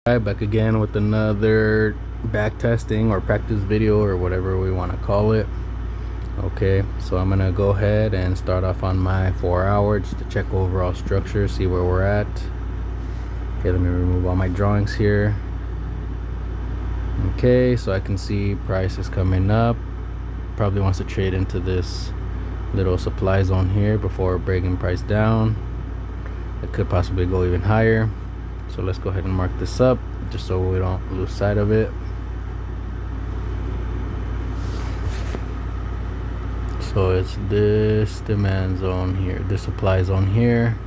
Alright, back again with another back testing or practice video or whatever we want to call it. Okay, so I'm gonna go ahead and start off on my 4 hour just to check overall structure, see where we're at. Okay, let me remove all my drawings here. Okay, so I can see price is coming up. Probably wants to trade into this little supply zone here before breaking price down. It could possibly go even higher. So let's go ahead and mark this up just so we don't lose sight of it. So it's this demand zone here, this supply zone here.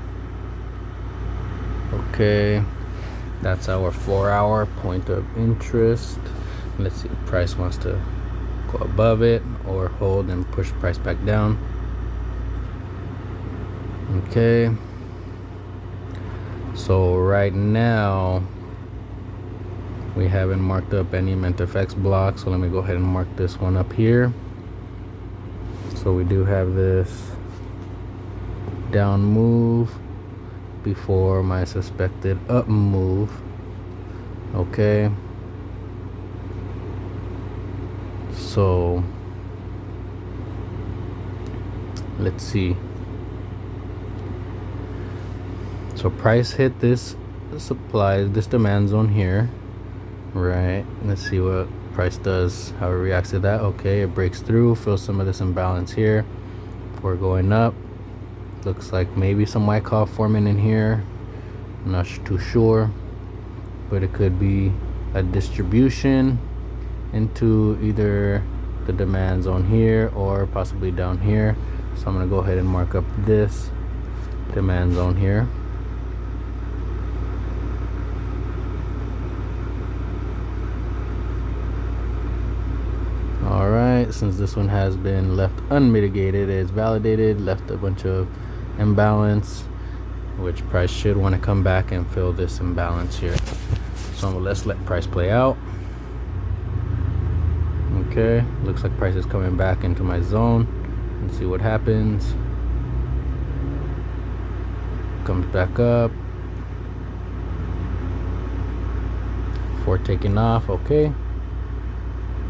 Okay, that's our 4 hour point of interest. Let's see if price wants to go above it or hold and push price back down. Okay, so right now we haven't marked up any MentFX blocks, so let me go ahead and mark this one up here. So we do have this down move before my suspected up move. Okay, so let's see. So price hit this supply, this demand zone here, right? Let's see what price does, how it reacts to that. Okay, it breaks through, fills some of this imbalance here before going up. Looks like maybe some white cloud forming in here. I'm not too sure, but it could be a distribution into either the demand zone here or possibly down here. So I'm gonna go ahead and mark up this demand zone here. Alright, since this one has been left unmitigated, it's validated, left a bunch of imbalance, which price should want to come back and fill this imbalance here. So let's let price play out. Okay, looks like price is coming back into my zone. Let's see what happens. Comes back up before taking off. Okay,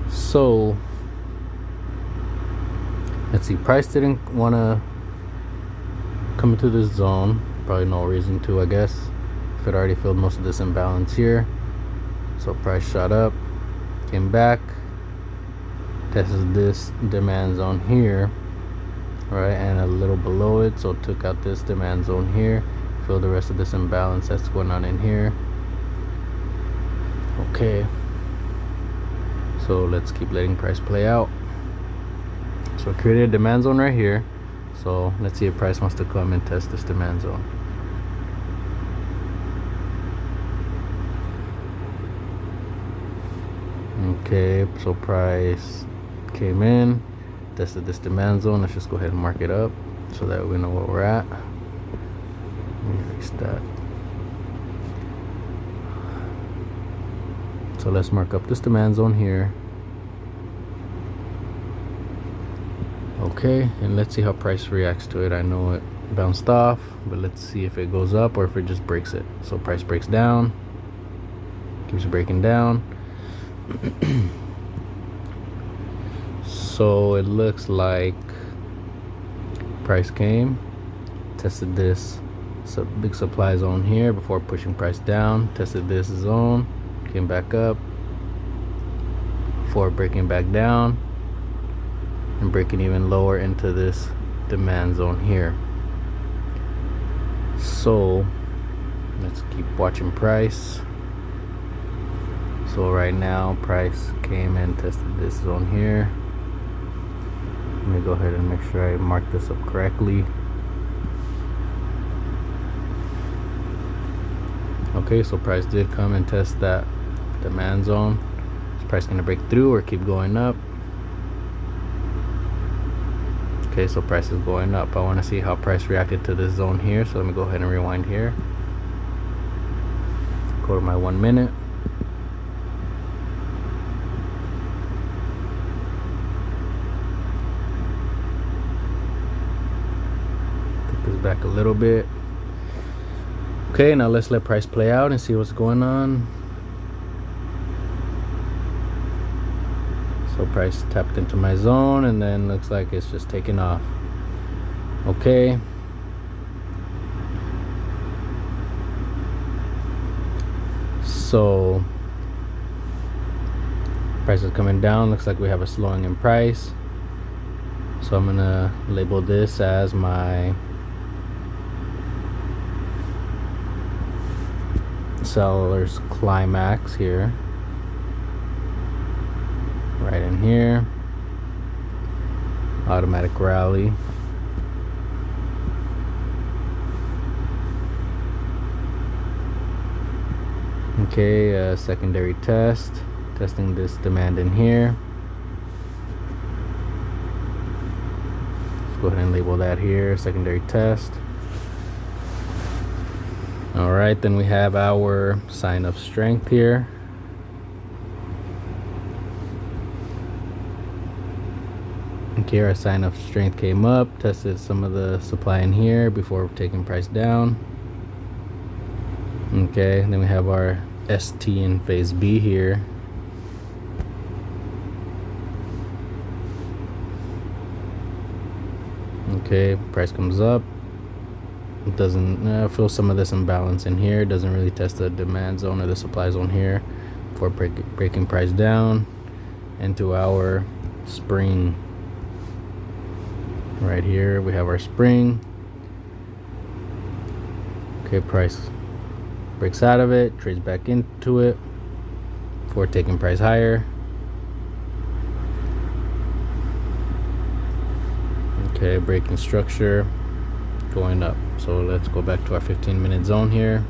so let's see, price didn't want to come into this zone, probably no reason to, I guess, if it already filled most of this imbalance here. So price shot up, came back, tested this demand zone here, right, and a little below it, so took out this demand zone here, filled the rest of this imbalance that's going on in here. Okay, so let's keep letting price play out. So it created a demand zone right here. So let's see if price wants to come and test this demand zone. Okay, so price came in, tested this demand zone. Let's just go ahead and mark it up so that we know where we're at. Let me erase that. So let's mark up this demand zone here. Okay, and let's see how price reacts to it. I know it bounced off, but let's see if it goes up or if it just breaks it. So price breaks down, keeps breaking down. So it looks like price came, tested this big supply zone here before pushing price down, tested this zone, came back up before breaking back down and breaking even lower into this demand zone here. So let's keep watching price. So right now price came and tested this zone here. Let me go ahead and make sure I mark this up correctly. Okay, so price did come and test that demand zone. Is price gonna break through or keep going up? Okay, so price is going up. I want to see how price reacted to this zone here, so let me go ahead and rewind here. Go to my 1 minute. Take this back a little bit. Okay, now let's let price play out and see what's going on. So price tapped into my zone, and then looks like it's just taking off. Okay. So price is coming down. Looks like we have a slowing in price. So I'm gonna label this as my seller's climax here, right in here. Automatic rally. Okay, secondary test, testing this demand in here. Let's go ahead and label that here, secondary test. All right, then we have our sign of strength here. Okay, our sign of strength came up, tested some of the supply in here before taking price down. Okay, then we have our ST in phase B here. Okay, price comes up. It doesn't feel some of this imbalance in here. Doesn't really test the demand zone or the supply zone here before breaking price down into our spring. Right here we have our spring. Okay, price breaks out of it, trades back into it before taking price higher. Okay, breaking structure, going up. So let's go back to our 15-minute zone here.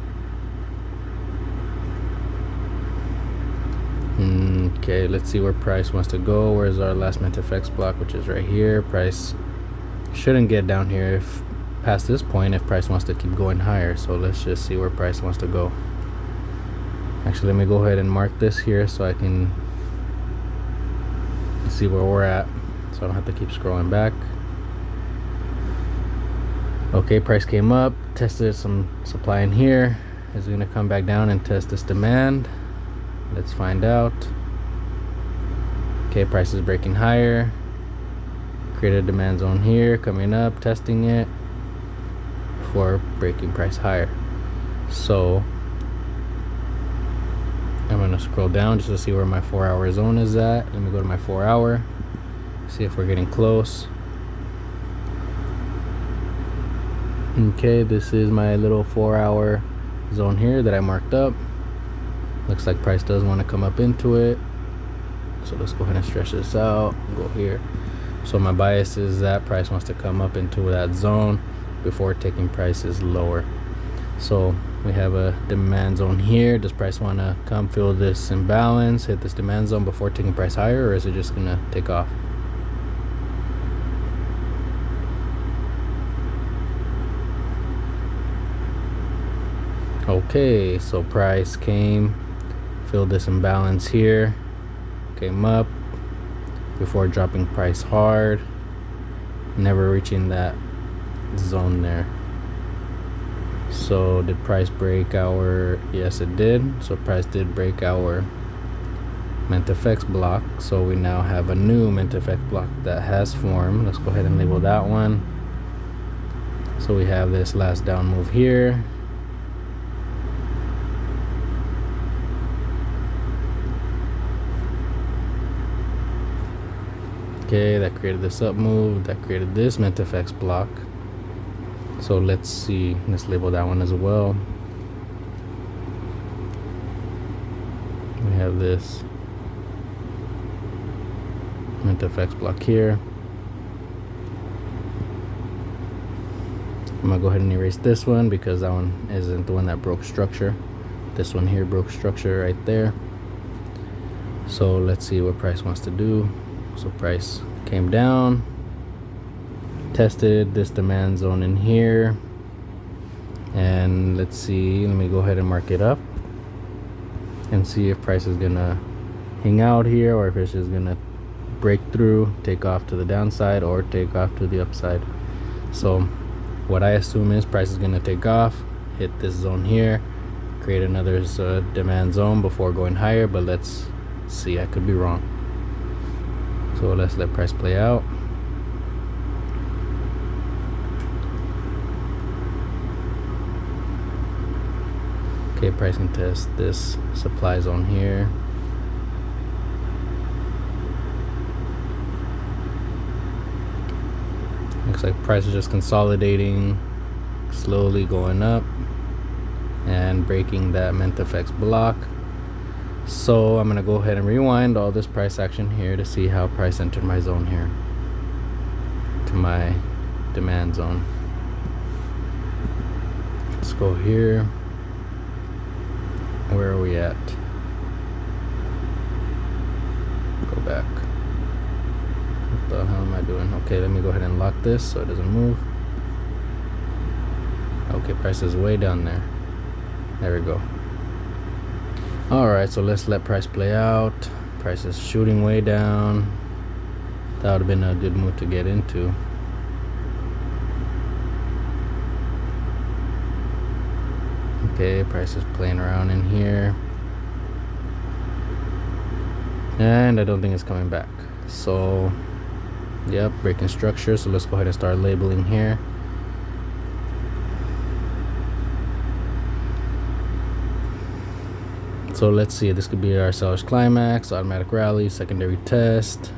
Okay, let's see where price wants to go. Where's our last MintFX block, which is right here. Price shouldn't get down here if past this point if price wants to keep going higher. So let's just see where price wants to go. Actually, let me go ahead and mark this here so I can see where we're at, so I don't have to keep scrolling back. Okay, price came up, tested some supply in here. Is going to come back down and test this demand. Let's find out. Okay, price is breaking higher. Create a demand zone here, coming up, testing it before breaking price higher. So I'm going to scroll down just to see where my 4-hour zone is at. Let me go to my 4-hour, see if we're getting close. Okay, this is my little 4-hour zone here that I marked up. Looks like price does want to come up into it, so let's go ahead and stretch this out, go here. So my bias is that price wants to come up into that zone before taking prices lower. So we have a demand zone here. Does price want to come fill this imbalance, hit this demand zone before taking price higher, or is it just gonna take off? Okay, so price came, filled this imbalance here, came up before dropping price hard, never reaching that zone there. So did price break our, yes it did. So price did break our MintFX block. So we now have a new MintFX block that has formed. Let's go ahead and label that one. So we have this last down move here. Okay, that created this up move, that created this MintFX block. So let's see, let's label that one as well. We have this MintFX block here. I'm gonna go ahead and erase this one because that one isn't the one that broke structure. This one here broke structure right there. So let's see what price wants to do. So price came down, tested this demand zone in here, and let's see, let me go ahead and mark it up and see if price is gonna hang out here or if it's just gonna break through, take off to the downside or take off to the upside. So what I assume is price is gonna take off, hit this zone here, create another demand zone before going higher, but let's see, I could be wrong. So let's let price play out. Okay, price can test this supply zone here. Looks like price is just consolidating, slowly going up and breaking that Mentafx block. So I'm gonna go ahead and rewind all this price action here to see how price entered my zone here, to my demand zone. Let's go here. Where are we at? Go back. What the hell am I doing? Okay, let me go ahead and lock this so it doesn't move. Okay, price is way down there. There we go. Alright, so let's let price play out. Price is shooting way down. That would have been a good move to get into. Okay, price is playing around in here. And I don't think it's coming back. So, yep, breaking structure. So let's go ahead and start labeling here. So let's see, this could be our seller's climax, automatic rally, secondary test,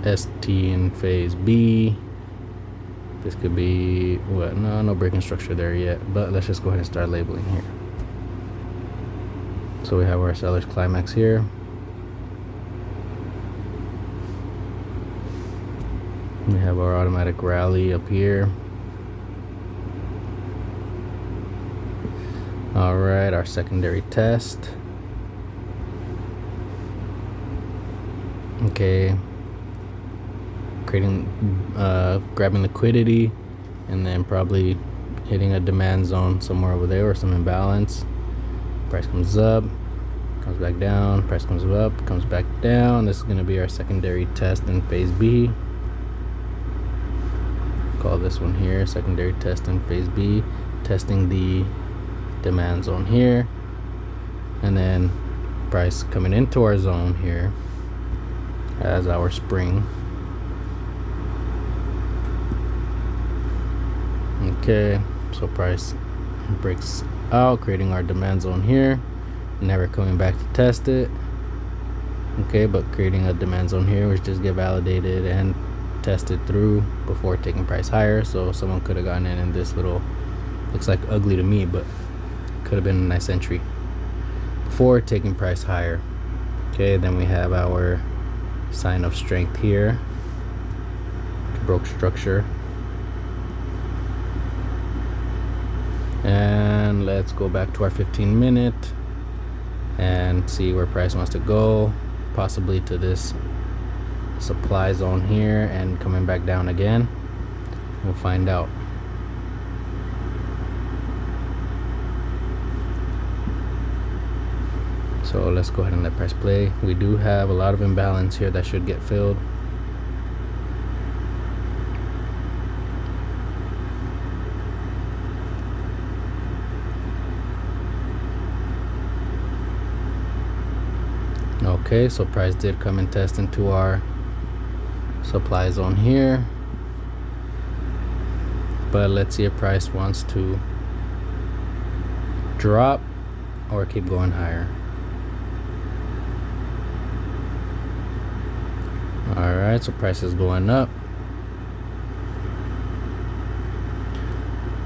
ST in phase B. This could be what? No breaking structure there yet, but let's just go ahead and start labeling here. So we have our seller's climax here. We have our automatic rally up here. All right, our secondary test. Okay, grabbing liquidity and then probably hitting a demand zone somewhere over there or some imbalance. Price comes up, comes back down, price comes up, comes back down. This is going to be our secondary test in phase B. Call this one here secondary test in phase B, testing the demand zone here, and then price coming into our zone here as our spring. Okay, so price breaks out, creating our demand zone here, never coming back to test it. Okay, but creating a demand zone here which just get validated and tested through before taking price higher. So someone could have gotten in this little, looks like ugly to me, but could have been a nice entry before taking price higher. Okay, then we have our sign of strength here, broke structure. And let's go back to our 15-minute and see where price wants to go, possibly to this supply zone here and coming back down again. We'll find out. So let's go ahead and let price play. We do have a lot of imbalance here that should get filled. Okay, so price did come and test into our supply zone here, but let's see if price wants to drop or keep going higher. All right, so price is going up.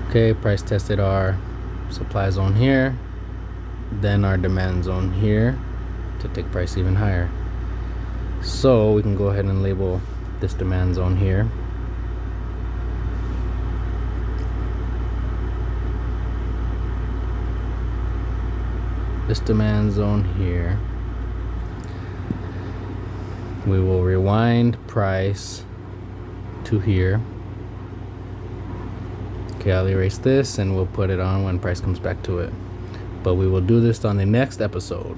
Okay, price tested our supply zone here, then our demand zone here to take price even higher. So we can go ahead and label this demand zone here. This demand zone here. We will rewind price to here. Okay, I'll erase this and we'll put it on when price comes back to it. But we will do this on the next episode.